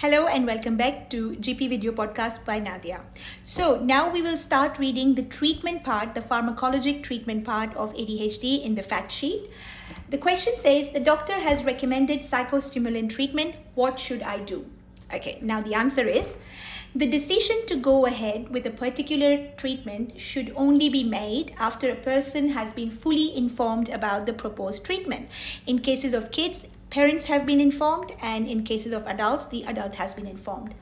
Hello and welcome back to GP Video Podcast by Nadia. So now we will start reading the treatment part, the pharmacologic treatment part of ADHD in the fact sheet. The question says, the doctor has recommended psychostimulant treatment. What should I do? Okay, now the answer is, the decision to go ahead with a particular treatment should only be made after a person has been fully informed about the proposed treatment. In cases of kids, parents have been informed, and in cases of adults, the adult has been informed.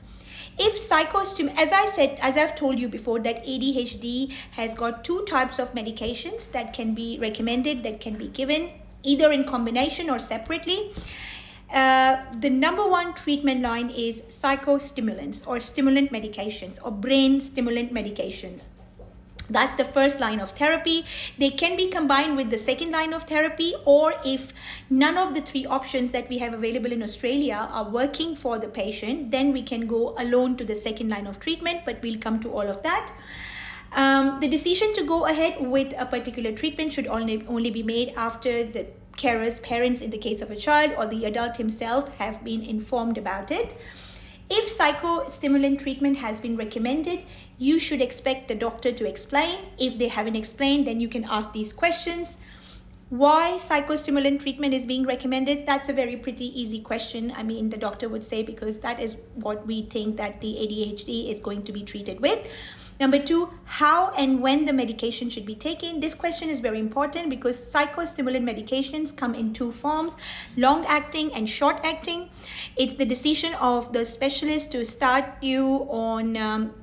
If as I've told you before, that ADHD has got two types of medications that can be recommended, that can be given either in combination or separately. The number one treatment line is psychostimulants or stimulant medications or brain stimulant medications. That's the first line of therapy. They can be combined with the second line of therapy, or if none of the three options that we have available in Australia are working for the patient, then we can go alone to the second line of treatment, but we'll come to all of that. The decision to go ahead with a particular treatment should only be made after the carer's parents, in the case of a child, or the adult himself have been informed about it. If psychostimulant treatment has been recommended, you should expect the doctor to explain. If they haven't explained, then you can ask these questions. Why psychostimulant treatment is being recommended? That's a very pretty easy question. I mean, the doctor would say, because that is what we think that the ADHD is going to be treated with. Number two, how and when the medication should be taken. This question is very important because psychostimulant medications come in two forms, long acting and short acting. It's the decision of the specialist to start you on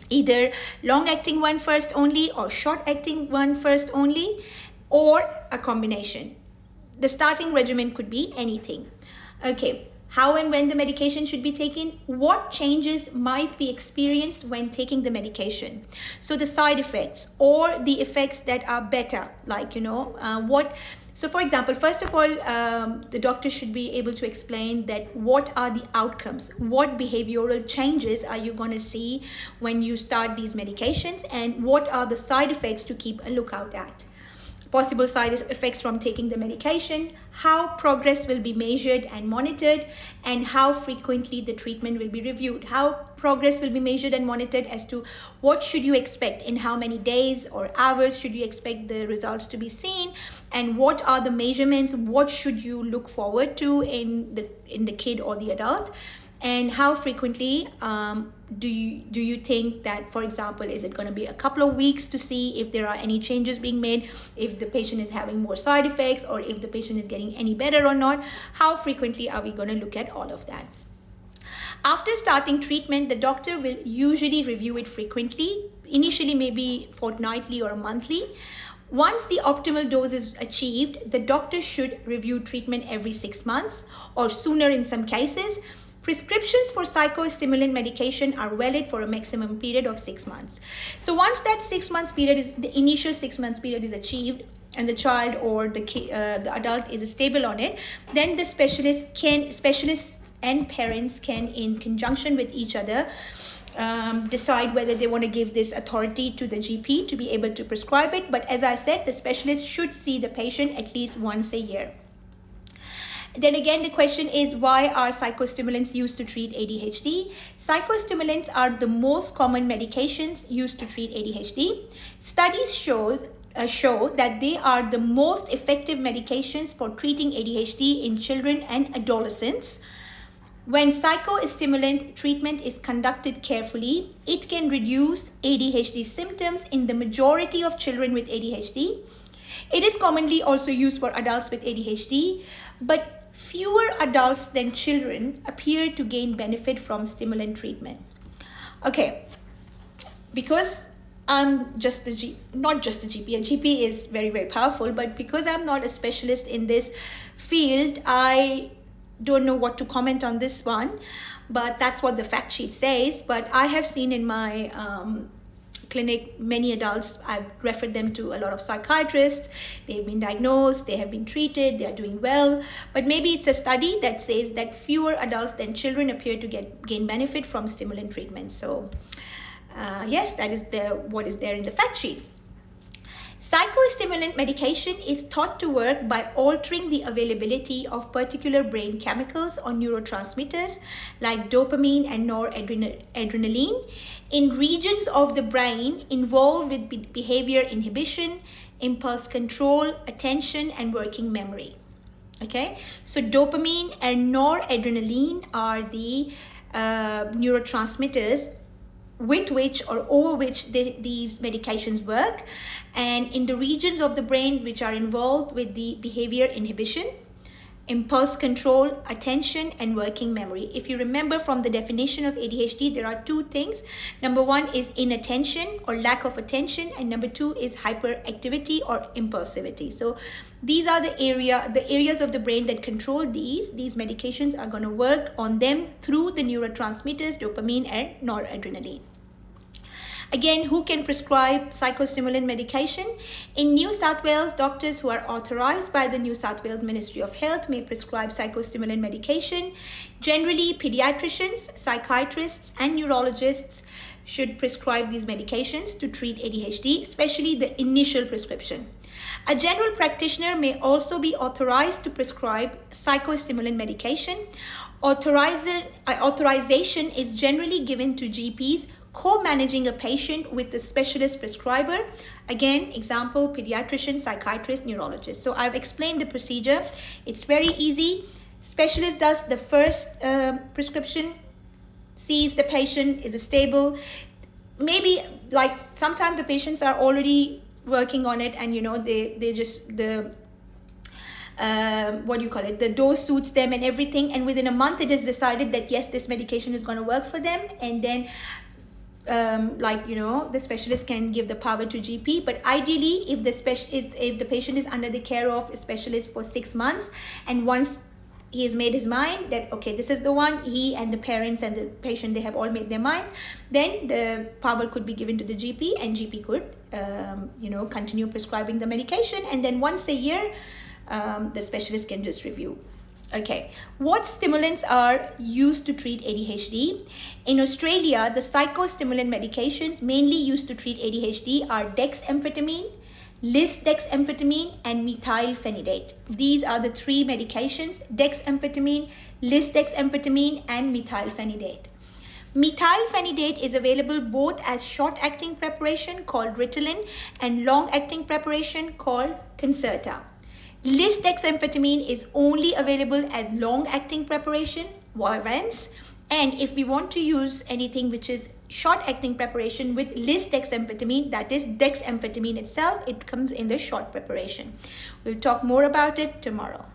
either long acting one first only or short acting one first only, or a combination. The starting regimen could be anything. Okay. How and when the medication should be taken, what changes might be experienced when taking the medication. So the side effects or the effects that are better, like, so for example, first of all, the doctor should be able to explain that what are the outcomes, what behavioral changes are you going to see when you start these medications, and what are the side effects to keep a lookout at. Possible side effects from taking the medication, how progress will be measured and monitored, and how frequently the treatment will be reviewed. How progress will be measured and monitored as to what should you expect, in how many days or hours should you expect the results to be seen, and what are the measurements, what should you look forward to in the kid or the adult. And how frequently do you think that, for example, is it going to be a couple of weeks to see if there are any changes being made, if the patient is having more side effects, or if the patient is getting any better or not? How frequently are we going to look at all of that? After starting treatment, the doctor will usually review it frequently, initially maybe fortnightly or monthly. Once the optimal dose is achieved, the doctor should review treatment every 6 months or sooner in some cases. Prescriptions for psychostimulant medication are valid for a maximum period of 6 months. So once that 6 months period the initial 6 months period is achieved, and the child or the adult is stable on it, then the specialists and parents can, in conjunction with each other, decide whether they want to give this authority to the GP to be able to prescribe it. But as I said, the specialist should see the patient at least once a year. Then again, the question is, why are psychostimulants used to treat ADHD? Psychostimulants are the most common medications used to treat ADHD. Studies show that they are the most effective medications for treating ADHD in children and adolescents. When psychostimulant treatment is conducted carefully, it can reduce ADHD symptoms in the majority of children with ADHD. It is commonly also used for adults with ADHD, but fewer adults than children appear to gain benefit from stimulant treatment. Okay, because I'm not just a GP. A GP is very, very powerful, but because I'm not a specialist in this field, I don't know what to comment on this one, but that's what the fact sheet says. But I have seen in my clinic many adults. I've referred them to a lot of psychiatrists. They've been diagnosed, they have been treated, they are doing well. But maybe it's a study that says that fewer adults than children appear to gain benefit from stimulant treatment. So yes, that is what is there in the fact sheet. Psychostimulant medication is thought to work by altering the availability of particular brain chemicals or neurotransmitters like dopamine and noradrenaline in regions of the brain involved with behavior inhibition, impulse control, attention, and working memory. Okay, so dopamine and noradrenaline are the neurotransmitters with which or over which these medications work, and in the regions of the brain which are involved with the behavior inhibition, impulse control, attention, and working memory. If you remember from the definition of ADHD, there are two things. Number one is inattention or lack of attention, and number two is hyperactivity or impulsivity. So these are the areas of the brain that control these. These medications are going to work on them through the neurotransmitters dopamine and noradrenaline. Again, who can prescribe psychostimulant medication? In New South Wales, doctors who are authorized by the New South Wales Ministry of Health may prescribe psychostimulant medication. Generally, pediatricians, psychiatrists, and neurologists should prescribe these medications to treat ADHD, especially the initial prescription. A general practitioner may also be authorized to prescribe psychostimulant medication. Authorization is generally given to GPs co-managing a patient with the specialist prescriber. Again, example, pediatrician, psychiatrist, neurologist. So I've explained the procedure. It's very easy. Specialist does the first prescription, sees the patient, is stable. Maybe like sometimes the patients are already working on it, and they just the dose suits them and everything, and within a month it is decided that yes, this medication is going to work for them, and then the specialist can give the power to GP. But ideally, if the patient is under the care of a specialist for 6 months, and once he has made his mind that okay, this is the one, he and the parents and the patient, they have all made their mind, then the power could be given to the GP, and GP could continue prescribing the medication, and then once a year the specialist can just review. Okay, what stimulants are used to treat ADHD? In Australia, the psychostimulant medications mainly used to treat ADHD are dexamphetamine, Lisdex amphetamine, and methylphenidate. These are the three medications: dexamphetamine, Lisdex amphetamine, and methylphenidate. Methylphenidate is available both as short-acting preparation called Ritalin and long-acting preparation called Concerta. Lisdex amphetamine is only available as long-acting preparation, Vyvans, and if we want to use anything which is short-acting preparation with Lisdex amphetamine, that is dexamphetamine itself, it comes in the short preparation. We'll talk more about it tomorrow.